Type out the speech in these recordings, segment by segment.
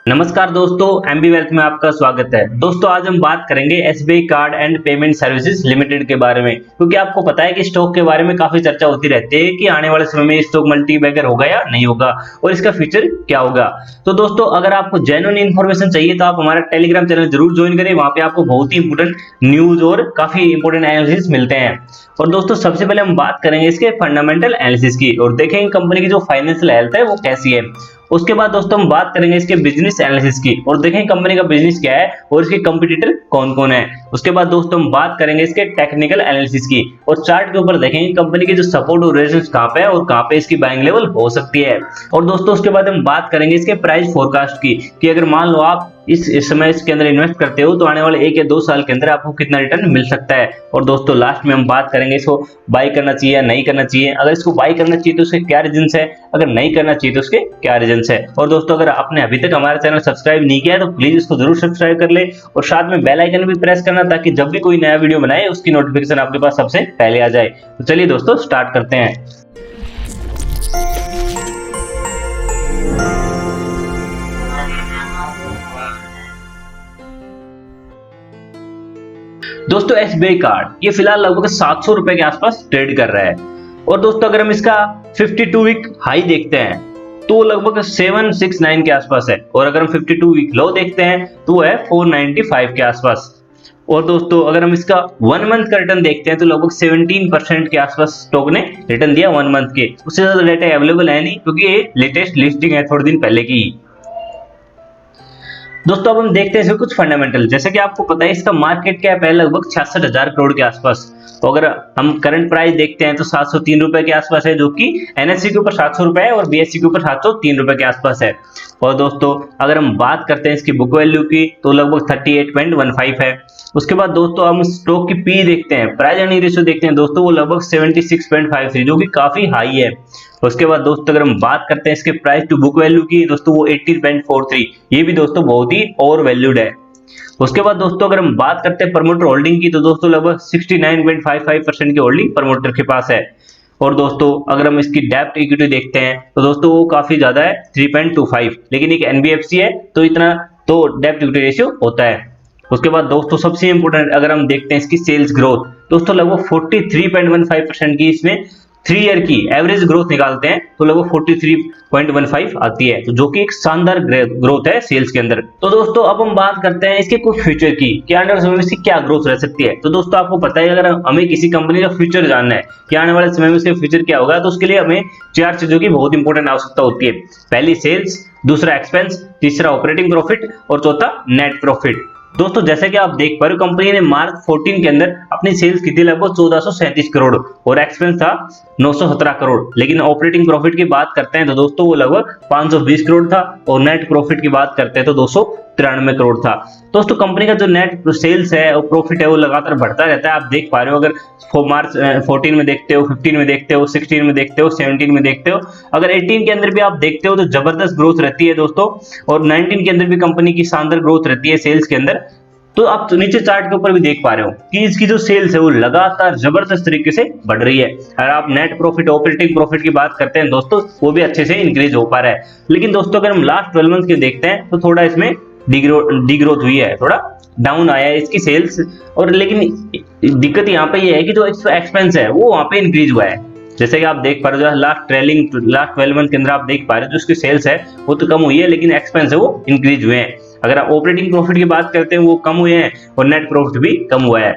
नमस्कार दोस्तों, MB wealth में आपका स्वागत है। दोस्तों आज हम बात करेंगे SBI card and payment services limited के बारे में, क्योंकि आपको पता है कि स्टॉक के बारे में काफी चर्चा होती रहती है कि आने वाले समय में स्टॉक मल्टी बैगर होगा या नहीं होगा और इसका फ्यूचर क्या होगा। तो दोस्तों अगर आपको जेन्युइन इन्फॉर्मेशन चाहिए तो आप हमारा टेलीग्राम चैनल जरूर ज्वाइन करें। वहां पे आपको बहुत ही इंपोर्टेंट न्यूज और काफी इंपोर्टेंट एनालिसिस मिलते हैं। और दोस्तों सबसे पहले हम बात करेंगे इसके फंडामेंटल एनालिसिस की और देखेंगे कंपनी की जो फाइनेंशियल हेल्थ है वो कैसी है। उसके बाद दोस्तों हम बात करेंगे इसके बिजनेस एनालिसिस की और देखेंगे कंपनी का बिजनेस क्या है और इसके कंपटीटर कौन कौन है। उसके बाद दोस्तों हम बात करेंगे इसके टेक्निकल एनालिसिस की और चार्ट के ऊपर देखेंगे कंपनी की जो सपोर्ट और रेजिस्टेंस कहां पे है और कहां पे इसकी बाइंग लेवल हो सकती है। और दोस्तों उसके बाद हम बात करेंगे इसके प्राइस फोरकास्ट की कि अगर मान लो आप इस समय इसके अंदर इन्वेस्ट करते हो तो आने वाले 1 या 2 साल के अंदर आपको कितना रिटर्न मिल सकता है। और दोस्तों लास्ट में हम बात करेंगे इसको बाय करना चाहिए या नहीं करना चाहिए। अगर इसको बाय करना चाहिए तो उसके क्या रीजंस है, अगर नहीं करना चाहिए तो उसके क्या रीजंस है। और दोस्तों अगर आपने अभी तक हमारा चैनल सब्सक्राइब नहीं किया है तो प्लीज इसको जरूर सब्सक्राइब कर ले और साथ में बेल आइकन भी प्रेस करना ताकि जब भी कोई नया वीडियो बनाए उसकी नोटिफिकेशन आपके पास सबसे पहले आ जाए। तो चलिए दोस्तों स्टार्ट करते हैं। दोस्तों एसबीआई कार्ड ये फिलहाल लगभग 700 रुपए के आसपास ट्रेड कर रहा है। और दोस्तों अगर हम इसका 52 वीक हाई देखते हैं तो लगभग 769 के आसपास है और अगर हम 52 वीक लो देखते हैं तो वो है 495 के आसपास। और दोस्तों अगर हम इसका 1 मंथ का रिटर्न देखते हैं तो लगभग 17% के आसपास स्टॉक ने रिटर्न दिया 1 मंथ के। उससे ज्यादा डेटा अवेलेबल है नहीं क्योंकि ये लेटेस्ट लिस्टिंग है थोड़े दिन पहले की। दोस्तों अब हम देखते हैं इसमें कुछ फंडामेंटल। जैसे कि आपको पता है इसका मार्केट कैप है लगभग 66,000 करोड़ के आसपास। तो अगर हम करंट प्राइस देखते हैं तो 703 रुपए के आसपास है, जो कि एनएससी के ऊपर 700 रुपए है और बीएससी के ऊपर 703 रुपए के आसपास है। और दोस्तों अगर हम बात करते हैं इसकी बुक वैल्यू की तो लगभग 38.15 है। उसके बाद दोस्तों हम स्टॉक की पी देखते हैं, प्राइस अर्निंग रेशियो देखते हैं दोस्तों, वो लगभग 76.53 जो कि काफी हाई है। उसके बाद दोस्तों अगर हम बात करते हैं इसके प्राइस टू बुक वैल्यू की दोस्तों वो 18.43, ये भी दोस्तों बहुत ही ओवर वैल्यूड है। उसके बाद दोस्तों अगर हम बात करते हैं प्रमोटर होल्डिंग की तो दोस्तों लगभग 69.55% की होल्डिंग प्रमोटर के पास है। और दोस्तों अगर हम इसकी डेब्ट इक्विटी देखते हैं तो दोस्तों वो काफी ज्यादा है 3.25, लेकिन एक एनबीएफसी है तो इतना तो डेब्ट इक्विटी रेशियो होता है। उसके बाद दोस्तों सबसे इंपोर्टेंट अगर हम देखते हैं इसकी सेल्स ग्रोथ दोस्तों लगभग 43.15% की इसमें 3 ईयर की एवरेज ग्रोथ निकालते हैं तो लगभग 43.15 आती है, तो जो कि एक शानदार ग्रोथ है सेल्स के अंदर। तो दोस्तों अब हम बात करते हैं इसके कुछ फ्यूचर की कि आने वाले समय में इसकी क्या ग्रोथ रह सकती है। तो दोस्तों आपको पता है अगर हमें किसी कंपनी का फ्यूचर जानना है कि आने वाले समय में इसके फ्यूचर क्या होगा तो उसके लिए हमें 4 चीजों की बहुत इंपॉर्टेंट आवश्यकता होती है। पहली सेल्स, दूसरा एक्सपेंस, तीसरा ऑपरेटिंग प्रॉफिट और चौथा नेट प्रॉफिट। दोस्तों जैसे कि आप देख पा रहे हो कंपनी ने मार्च 14 के अंदर अपनी सेल्स की थी लगभग 1437 करोड़ और एक्सपेंस था 917 करोड़, लेकिन ऑपरेटिंग प्रॉफिट की बात करते हैं तो दोस्तों वो लगभग 520 करोड़ था और नेट प्रॉफिट की बात करते हैं तो 293 करोड़ था। दोस्तों कंपनी का जो नेट सेल्स है और प्रॉफिट है वो लगातार बढ़ता रहता है। आप देख पा रहे हो अगर मार्च 14 में देखते हो, 15 में देखते हो, 16 में देखते हो, 17 में देखते हो, अगर 18 के अंदर भी आप देखते हो तो जबरदस्त ग्रोथ रहती है दोस्तों। और 19 के अंदर भी कंपनी की शानदार ग्रोथ रहती है सेल्स के अंदर। तो आप नीचे चार्ट के ऊपर भी देख पा रहे हो कि इसकी जो सेल्स है वो लगातार जबरदस्त तरीके से बढ़ रही है। अगर आप नेट प्रॉफिट, ऑपरेटिंग प्रॉफिट की बात करते हैं दोस्तों वो भी अच्छे से इंक्रीज हो पा रहा है। लेकिन दोस्तों अगर हम लास्ट 12 मंथ के देखते हैं तो थोड़ा इसमें डिग्रोथ हुई है, थोड़ा डाउन आया है इसकी सेल्स। और लेकिन दिक्कत यहाँ पे ये है कि जो एक्सपेंस है वो वहां पे इंक्रीज हुआ है। जैसे कि आप देख पा रहे हो लास्ट 12 मंथ के अंदर आप देख पा रहे हो जो उसकी सेल्स है वो तो कम हुई है लेकिन एक्सपेंस है वो इंक्रीज हुए हैं। अगर आप ऑपरेटिंग प्रॉफिट की बात करते हैं वो कम हुए हैं और नेट प्रॉफिट भी कम हुआ है।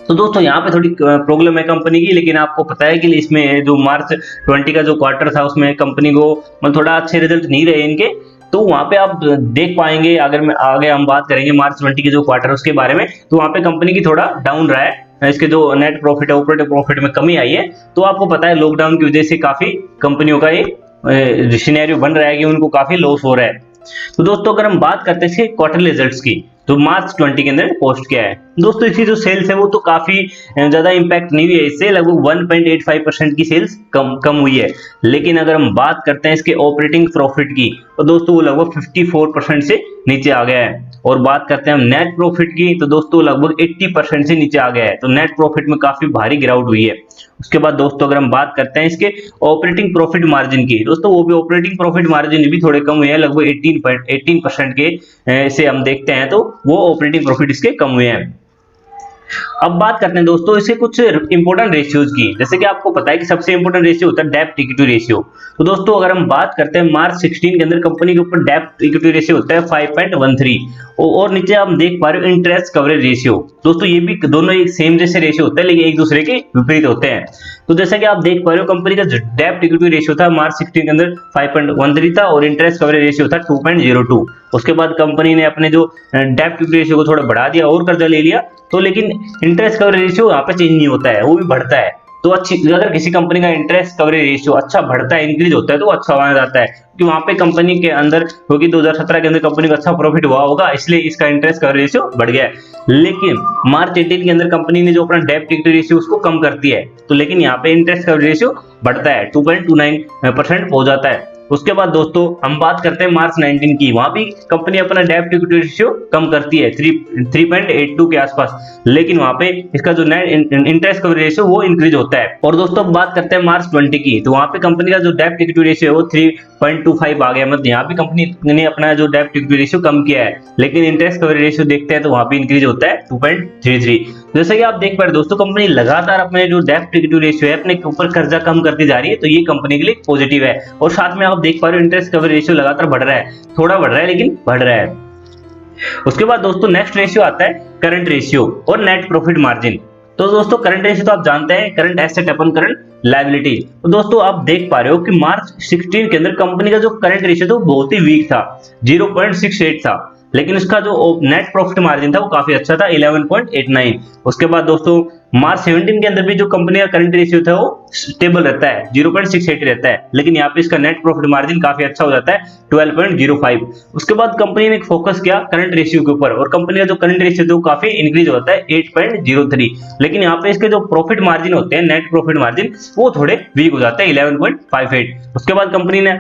तो दोस्तों यहाँ पे थोड़ी प्रॉब्लम है कंपनी की, लेकिन आपको पता है कि इसमें जो मार्च 20 का जो क्वार्टर था उसमें कंपनी को मतलब थोड़ा अच्छे रिजल्ट नहीं रहे इनके, तो वहां पे आप देख पाएंगे। अगर मैं आगे हम बात करेंगे मार्च 20 के जो क्वार्टर उसके बारे में तो वहां पे कंपनी की थोड़ा डाउन रहा है, इसके जो नेट प्रॉफिट है ऑपरेटिंग प्रॉफिट में कमी आई है। तो आपको पता है लॉकडाउन की वजह से काफी कंपनियों का एक सिनेरियो बन रहा है कि उनको काफी लॉस हो रहा है। तो दोस्तों अगर हम बात करते हैं इसके क्वार्टरली रिजल्ट्स की तो मार्च 20 के अंदर पोस्ट किया है दोस्तों, इसकी जो सेल्स है वो तो काफी ज्यादा इंपैक्ट नहीं हुई है, इससे लगभग 1.85% की सेल्स कम हुई है। लेकिन अगर हम बात करते हैं इसके ऑपरेटिंग प्रॉफिट की तो दोस्तों वो लगभग 54% से नीचे आ गया है। और बात करते हैं हम नेट प्रॉफिट की, तो दोस्तों लगभग 80% से नीचे आ गया है, तो नेट प्रॉफिट में काफी भारी गिरावट हुई है। उसके बाद दोस्तों अगर हम बात करते हैं इसके ऑपरेटिंग प्रॉफिट मार्जिन की, दोस्तों वो भी ऑपरेटिंग प्रॉफिट मार्जिन भी थोड़े कम हुए हैं, लगभग 18% के से हम देखते हैं तो वो ऑपरेटिंग प्रॉफिट इसके कम हुए हैं। अब बात करते हैं दोस्तों इसके कुछ इंपोर्टेंट रेशियोज की, जैसे कि आपको पता है कि सबसे इंपोर्टेंट रेशियो होता है डेब्ट इक्विटी रेशियो। तो दोस्तों अगर हम बात करते हैं मार्च 16 के अंदर कंपनी के ऊपर डेब्ट इक्विटी रेशियो होता है 5.13, और नीचे आप देख पा रहे हो इंटरेस्ट कवरेज रेशियो। दोस्तों ये भी दोनों एक सेम जैसे रेशियो होता है लेकिन एक दूसरे के विपरीत होते हैं। तो जैसा कि आप देख पा रहे हो कंपनी का जो डेब्ट इक्विटी रेशियो था मार्च 16 के अंदर 5.13 था और इंटरेस्ट कवरेज रेशियो था 2.02। उसके बाद कंपनी ने अपने जो डेब्ट इक्विटी रेशियो को थोड़ा बढ़ा दिया और कर्जा ले लिया, तो लेकिन इंटरेस्ट कवरेज रेशियो यहाँ पे चेंज नहीं होता है, वो भी बढ़ता है। तो अच्छी, अगर किसी कंपनी का इंटरेस्ट कवरेज रेशियो अच्छा बढ़ता है, इंक्रीज होता है, तो अच्छा माना जाता है कि वहां पे कंपनी के अंदर, क्योंकि 2017 के अंदर कंपनी को अच्छा प्रॉफिट हुआ होगा इसलिए इसका इंटरेस्ट कवरेज रेशियो बढ़ गया है। लेकिन मार्च 18 के अंदर कंपनी ने जो अपना डेब्ट इक्विटी रेशियो उसको कम करती है, तो लेकिन यहाँ पे इंटरेस्ट कवरेज रेशियो बढ़ता है, 2.29% हो जाता है। उसके बाद दोस्तों हम बात करते हैं मार्च 19 की, वहां भी कंपनी अपना डेब्ट इक्विटी रेशियो कम करती है 3.82 के आसपास, लेकिन वहां पे इसका जो नेट इंटरेस्ट कवरेज रेशियो वो इंक्रीज होता है। और दोस्तों अब बात करते हैं मार्च 20 की, तो वहां पे कंपनी का जो डेब्ट इक्विटी रेशियो है वो 3.25 आ गया, मतलब यहाँ भी कंपनी ने अपना जो डेब्ट इक्विटी रेशियो कम किया है, लेकिन इंटरेस्ट कवरेज रेशियो देखते हैं तो वहां पे इंक्रीज होता है 2.33। जैसा कि आप देख पा रहे दोस्तों कंपनी लगातार अपने जो डेब्ट इक्विटी रेशियो है अपने ऊपर कर्जा कम करती जा रही है, तो ये कंपनी के लिए पॉजिटिव है। और साथ में आप देख पा रहे हो इंटरेस्ट कवरेज रेशियो लगातार बढ़ रहा है, थोड़ा बढ़ रहा है लेकिन बढ़ रहा है। उसके बाद दोस्तों नेक्स्ट रेशियो आता है करंट रेशियो और नेट प्रॉफिट मार्जिन। तो दोस्तों करंट रेशियो तो आप जानते हैं करंट एसेट अपन करंट लायबिलिटी। तो दोस्तों आप देख पा रहे हो कि मार्च 16 के अंदर कंपनी का जो करंट रेशियो था वो बहुत ही वीक था, 0.68 था, लेकिन उसका जो नेट प्रॉफिट मार्जिन था वो काफी अच्छा था 11.89। उसके बाद दोस्तों मार्च 17 के अंदर भी जो कंपनी का करंट रेशियो था वो स्टेबल रहता है, 0.68 रहता है, लेकिन यहाँ पे इसका नेट प्रॉफिट मार्जिन काफी अच्छा हो जाता है 12.05। उसके बाद कंपनी ने फोकस किया करंट रेशियो के ऊपर और कंपनी का जो करंट रेशियो था वो काफी इंक्रीज होता है 8.03, लेकिन यहाँ पे इसके जो प्रॉफिट मार्जिन होते हैं नेट प्रॉफिट मार्जिन वो थोड़े वीक हो जाते हैं 11.58। उसके बाद कंपनी ने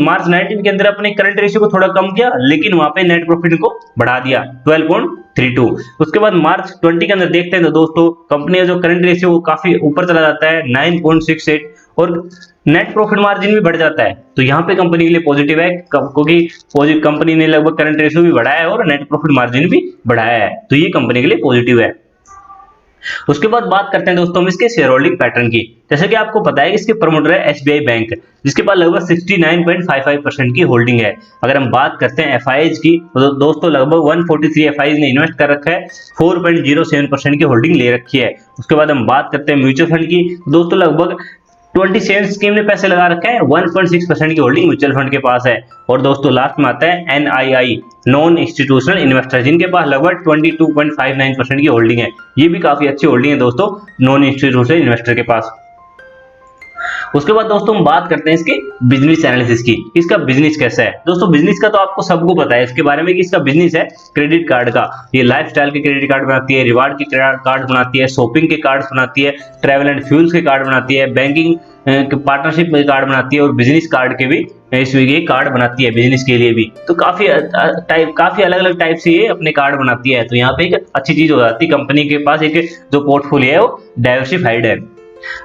मार्च 19 के अंदर अपने करंट रेशियो को थोड़ा कम किया, लेकिन वहां पे नेट प्रॉफिट को बढ़ा दिया 12.32। उसके बाद मार्च 20 के अंदर देखते हैं तो दोस्तों कंपनी का जो करंट रेशियो वो काफी ऊपर चला जाता है 9.68 और नेट प्रॉफिट मार्जिन भी बढ़ जाता है, तो यहाँ पे कंपनी के लिए पॉजिटिव है, क्योंकि कंपनी ने लगभग करंट रेशियो भी बढ़ाया है और नेट प्रॉफिट मार्जिन भी बढ़ाया है, तो ये कंपनी के लिए पॉजिटिव है। उसके बाद बात करते हैं दोस्तों हम इसके शेयर होल्डिंग पैटर्न की। जैसे कि आपको पता है कि इसके प्रमोटर है एसबीआई बैंक, जिसके पास लगभग 69.55% की होल्डिंग है। अगर हम बात करते हैं एफआईज की तो दोस्तों लगभग 143 एफआईज ने इन्वेस्ट कर रखा है, 4.07% की होल्डिंग ले रखी है। उसके बाद हम बात करते हैं म्यूचुअल फंड की, दोस्तों लगभग 27 स्कीम ने पैसे लगा रखा है, 1.6% की होल्डिंग म्यूचुअल फंड के पास है। और दोस्तों लास्ट में आता है एनआईआई नॉन इंस्टीट्यूशनल इन्वेस्टर, जिनके पास लगभग 22.59% की होल्डिंग है। ये भी काफी अच्छी होल्डिंग है दोस्तों नॉन इंस्टीट्यूशनल इन्वेस्टर के पास। उसके बाद दोस्तों हम बात करते हैं इसके बिजनेस एनालिसिस की, इसका बिजनेस कैसा है। दोस्तों बिजनेस का तो आपको सबको पता है इसके बारे में कि इसका बिजनेस है क्रेडिट कार्ड का। ये लाइफस्टाइल के क्रेडिट कार्ड बनाती है, रिवार्ड के कार्ड बनाती है, शॉपिंग के कार्ड बनाती है, ट्रैवल एंड फ्यूल्स के कार्ड बनाती है, बैंकिंग पार्टनरशिप के कार्ड बनाती है और बिजनेस कार्ड के भी ये कार्ड बनाती है बिजनेस के लिए भी। तो काफी अलग अलग टाइप से ये अपने कार्ड बनाती है, तो यहाँ पे एक अच्छी चीज हो जाती है, कंपनी के पास एक जो पोर्टफोलियो है वो डाइवर्सिफाइड है।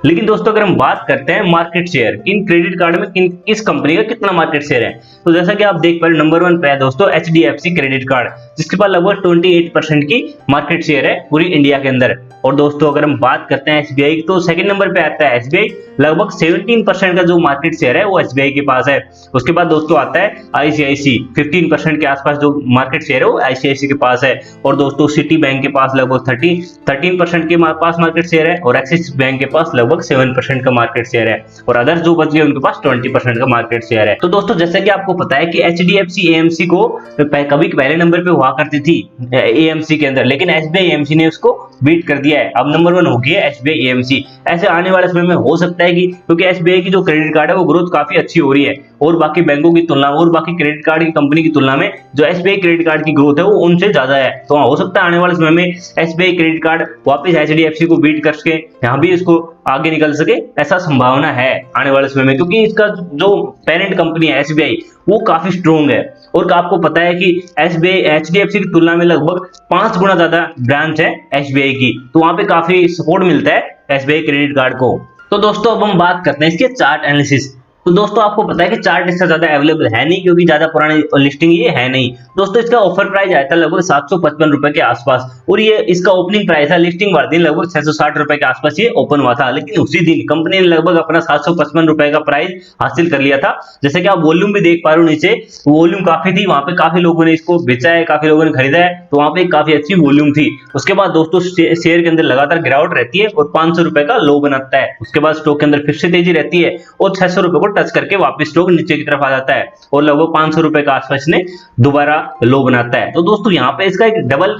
लेकिन दोस्तों अगर हम बात करते हैं मार्केट शेयर, किन क्रेडिट कार्ड में किस कंपनी का कितना मार्केट शेयर है, तो जैसा कि आप देख पा रहे नंबर 1 पे है दोस्तों एचडीएफसी क्रेडिट कार्ड, जिसके पास लगभग 28% की मार्केट शेयर है पूरी इंडिया के अंदर। और दोस्तों अगर हम बात करते हैं एसबीआई तो सेकंड नंबर पे आता है एसबीआई, लगभग 17% का जो मार्केट शेयर है वो एसबीआई के पास है। उसके बाद दोस्तों आता है आईसीआईसी, 15% के आसपास जो मार्केट शेयर है वो आईसीआईसी के पास है। और दोस्तों सिटी बैंक के पास लगभग 13% के पास मार्केट शेयर है और एक्सिस बैंक के पास लगभग 7% का मार्केट शेयर है और अदर जो बच गए उनके पास 20% का मार्केट शेयर है। तो दोस्तों जैसे कि आपको पता है कि एचडीएफसी एएमसी को कभी पहले नंबर पे हुआ करती थी एएमसी के अंदर, लेकिन एसबीआई एएमसी ने उसको बीट कर दिया है, अब नंबर 1 हो गया है एसबीआई एएमसी। ऐसे आने वाले समय में हो सकता है कि क्योंकि एसबीआई की जो क्रेडिट कार्ड है वो ग्रोथ काफी अच्छी हो रही है और बाकी बैंकों की तुलना और बाकी क्रेडिट कार्ड की कंपनी की तुलना में जो एसबीआई क्रेडिट कार्ड की ग्रोथ है वो उनसे ज्यादा है, तो हो सकता है आने वाले समय में एसबीआई क्रेडिट कार्ड वापस एचडीएफसी को बीट करके यहाँ भी इसको आगे निकल सके, ऐसा संभावना है आने वाले समय में, क्योंकि इसका जो पेरेंट कंपनी है एसबीआई वो काफी स्ट्रोंग है। और आपको पता है कि एसबीआई एचडीएफसी की तुलना में लगभग 5 गुना ज्यादा ब्रांच है एसबीआई की, तो वहां पे काफी सपोर्ट मिलता है एसबीआई क्रेडिट कार्ड को। तो दोस्तों अब हम बात करते हैं इसके चार्ट एनालिसिस। तो दोस्तों आपको पता है कि चार्ट इसका ज्यादा अवेलेबल है नहीं, क्योंकि ज्यादा पुरानी लिस्टिंग ये है नहीं। दोस्तों इसका ऑफर प्राइस आया था लगभग 755 रुपए के आसपास, और ये इसका ओपनिंग प्राइस था लिस्टिंग वाले दिन लगभग 660 रुपए के आसपास ये ओपन हुआ था। लेकिन उसी दिन कंपनी ने लगभग अपना 755 रुपए का प्राइस हासिल कर लिया था। जैसे कि आप वॉल्यूम भी देख पा रहे हो, नीचे वॉल्यूम काफी थी, वहां पे काफी लोगों ने इसको बेचा है, काफी लोगों ने खरीदा है, तो वहां पे काफी अच्छी वॉल्यूम थी। उसके बाद दोस्तों शेयर के अंदर लगातार गिरावट रहती है और 500 रुपए का लो बनाता है। उसके बाद स्टॉक के अंदर फिर से तेजी रहती है और 600 रुपए को टच करके वापस स्टॉक नीचे की तरफ आ जाता है और लगभग 500 रुपए का आसपास ने दोबारा लो बनाता है। तो दोस्तों यहाँ पे इसका एक डबल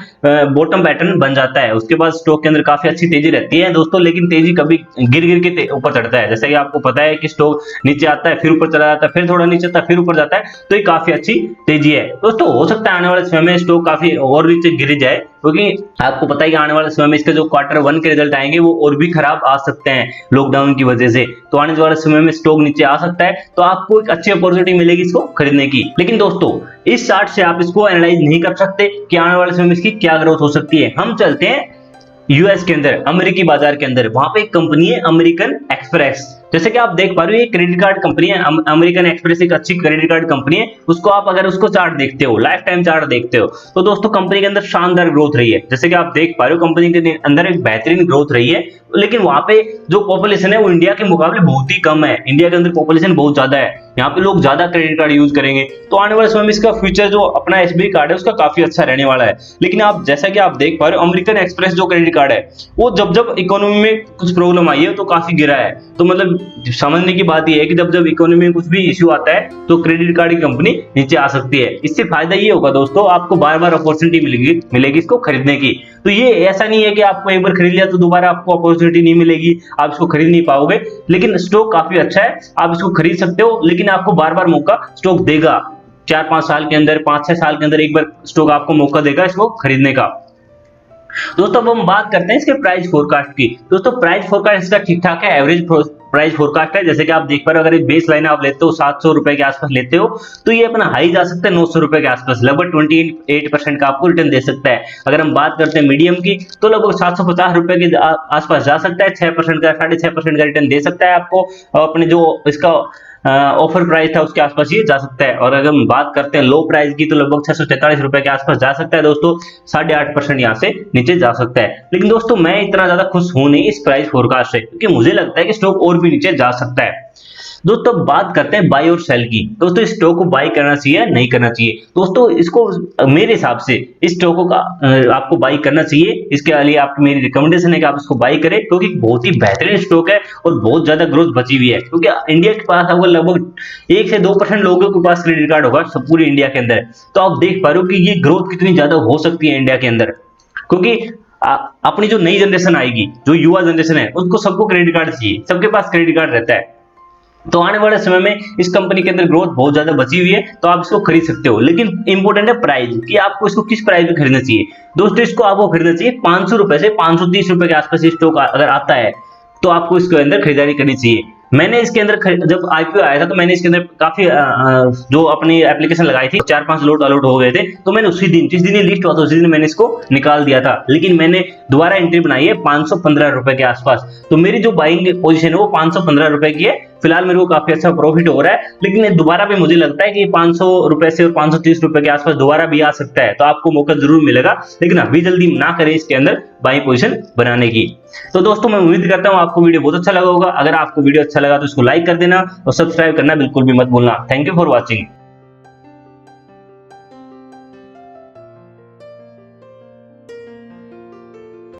बॉटम पैटर्न बन जाता है। उसके बाद स्टॉक के अंदर काफी अच्छी तेजी रहती है दोस्तों, लेकिन तेजी कभी गिर गिर के ऊपर चढ़ता है। जैसे कि आपको पता है कि स्टॉक नीचे आता है, फिर ऊपर चला जाता है, फिर थोड़ा नीचे आता है, फिर ऊपर जाता है, तो ये काफी अच्छी तेजी है दोस्तों। हो सकता है आने वाले समय में स्टॉक काफी और नीचे गिर जाए, क्योंकि आपको पता है कि आने वाले समय में इसके जो Q1 के रिजल्ट आएंगे वो और भी खराब आ सकते हैं लॉकडाउन की वजह से। तो आने वाले समय में स्टॉक नीचे आ सकता है, तो आपको एक अच्छी अपॉर्चुनिटी मिलेगी इसको खरीदने की। लेकिन दोस्तों इस चार्ट से आप इसको एनालाइज नहीं कर सकते कि आने वाले समय में इसकी क्या ग्रोथ हो सकती है। हम चलते हैं यूएस के अंदर, अमेरिकी बाजार के अंदर। वहां पे एक कंपनी है अमेरिकन एक्सप्रेस। जैसे कि आप देख पा रहे हो ये क्रेडिट कार्ड कंपनी है। अमेरिकन एक्सप्रेस एक अच्छी क्रेडिट कार्ड कंपनी है। उसको आप अगर उसको चार्ट देखते हो, लाइफ टाइम चार्ट देखते हो, तो दोस्तों कंपनी के अंदर शानदार ग्रोथ रही है। जैसे कि आप देख पा रहे हो कंपनी के अंदर एक बेहतरीन ग्रोथ रही है। लेकिन वहां पे जो पॉपुलेशन है वो इंडिया के मुकाबले बहुत ही कम है। इंडिया के अंदर पॉपुलेशन बहुत ज्यादा है, यहाँ पे लोग ज्यादा क्रेडिट कार्ड यूज करेंगे, तो आने वाले समय में इसका फ्यूचर जो अपना एसबीआई कार्ड है उसका काफी अच्छा रहने वाला है। लेकिन आप जैसा कि आप देख पा रहे हो अमेरिकन एक्सप्रेस जो क्रेडिट कार्ड है वो जब जब इकोनॉमी में कुछ प्रॉब्लम आई है तो काफी गिरा है। तो मतलब समझने की बात यह है कि जब जब इकोनॉमी में कुछ भी इश्यू आता है तो क्रेडिट कार्ड की कंपनी नीचे आ सकती है। इससे फायदा ये होगा दोस्तों, आपको बार बार अपॉर्चुनिटी मिलेगी इसको खरीदने की। तो ये ऐसा नहीं है कि आपको एक बार खरीद लिया तो दोबारा आपको अपॉर्चुनिटी नहीं मिलेगी, आप इसको खरीद नहीं पाओगे। लेकिन स्टॉक काफी अच्छा है, आप इसको खरीद सकते हो, लेकिन आपको बार बार मौका स्टॉक देगा। 4-5 साल के अंदर, 5-6 साल के अंदर एक बार स्टॉक आपको मौका देगा इसको खरीदने का। दोस्तों अब हम बात करते हैं इसके प्राइस फोरकास्ट की। दोस्तों प्राइस फोरकास्ट इसका ठीक ठाक है, एवरेज प्राइस फोरकास्ट है। जैसे कि आप देख पा रहे हो, अगर एक बेस लाइन आप लेते हो 700 रुपए के आसपास लेते हो तो ये अपना हाई जा सकता है 900 रुपए के आसपास, लगभग 28% का आपको रिटर्न दे सकता है। अगर हम बात करते हैं मीडियम की तो लगभग 750 रुपए के आसपास जा सकता है, 6% का 6.5% का रिटर्न दे सकता है आपको। अपने जो इसका ऑफर प्राइस था उसके आसपास ये जा सकता है। और अगर हम बात करते हैं लो प्राइस की तो लगभग 643 रुपए के आसपास जा सकता है दोस्तों, 8.5% यहाँ से नीचे जा सकता है। लेकिन दोस्तों मैं इतना ज्यादा खुश हूं नहीं इस प्राइस फोरकास्ट से, क्योंकि मुझे लगता है कि स्टॉक और भी नीचे जा सकता है। दोस्तों बात करते हैं बाई और सेल की। दोस्तों इस स्टॉक को बाई करना चाहिए नहीं करना चाहिए। दोस्तों इसको मेरे हिसाब से इस स्टॉक का आपको बाई करना चाहिए। इसके लिए आपकी मेरी रिकमेंडेशन है कि आप इसको बाई करें, क्योंकि बहुत ही बेहतरीन स्टॉक है और बहुत ज्यादा ग्रोथ बची हुई है। क्योंकि इंडिया के पास होगा लगभग 1 से 2% लोगों के पास क्रेडिट कार्ड होगा सब पूरी इंडिया के अंदर। तो आप देख पा रहे हो कि ये ग्रोथ कितनी ज्यादा हो सकती है इंडिया के अंदर, क्योंकि अपनी जो नई जनरेशन आएगी, जो युवा जनरेशन है, उनको सबको क्रेडिट कार्ड चाहिए, सबके पास क्रेडिट कार्ड रहता है। तो आने वाले समय में इस कंपनी के अंदर ग्रोथ बहुत ज्यादा बची हुई है, तो आप इसको खरीद सकते हो। लेकिन इंपॉर्टेंट है प्राइस, कि आपको इसको किस प्राइस में खरीदना चाहिए। दोस्तों इसको आपको खरीदना चाहिए 500 रुपए से 530 रुपए के आसपास स्टॉक अगर आता है तो आपको इसके अंदर खरीदारी करनी चाहिए। मैंने इसके अंदर जब आईपीओ आया था तो मैंने इसके अंदर काफी जो अपनी एप्लीकेशन लगाई थी, 4-5 लोट अलॉट हो गए थे, तो मैंने उसी दिन जिस दिन ये लिस्ट हुआ था उसी दिन मैंने इसको निकाल दिया था। लेकिन मैंने दोबारा एंट्री बनाई है 515 रुपए के आसपास। तो मेरी जो बाइंग पोजीशन है वो 515 रुपए की है। फिलहाल मेरे को काफी अच्छा प्रॉफिट हो रहा है, लेकिन दोबारा भी मुझे लगता है कि 500 रुपए से और 530 रुपए के आसपास दोबारा भी आ सकता है, तो आपको मौका जरूर मिलेगा। लेकिन अभी जल्दी ना करें इसके अंदर बाई पोजीशन बनाने की। तो दोस्तों मैं उम्मीद करता हूं आपको वीडियो बहुत अच्छा लगा होगा। अगर आपको वीडियो अच्छा लगा तो इसको लाइक कर देना और सब्सक्राइब करना बिल्कुल भी मत भूलना। Thank you for watching.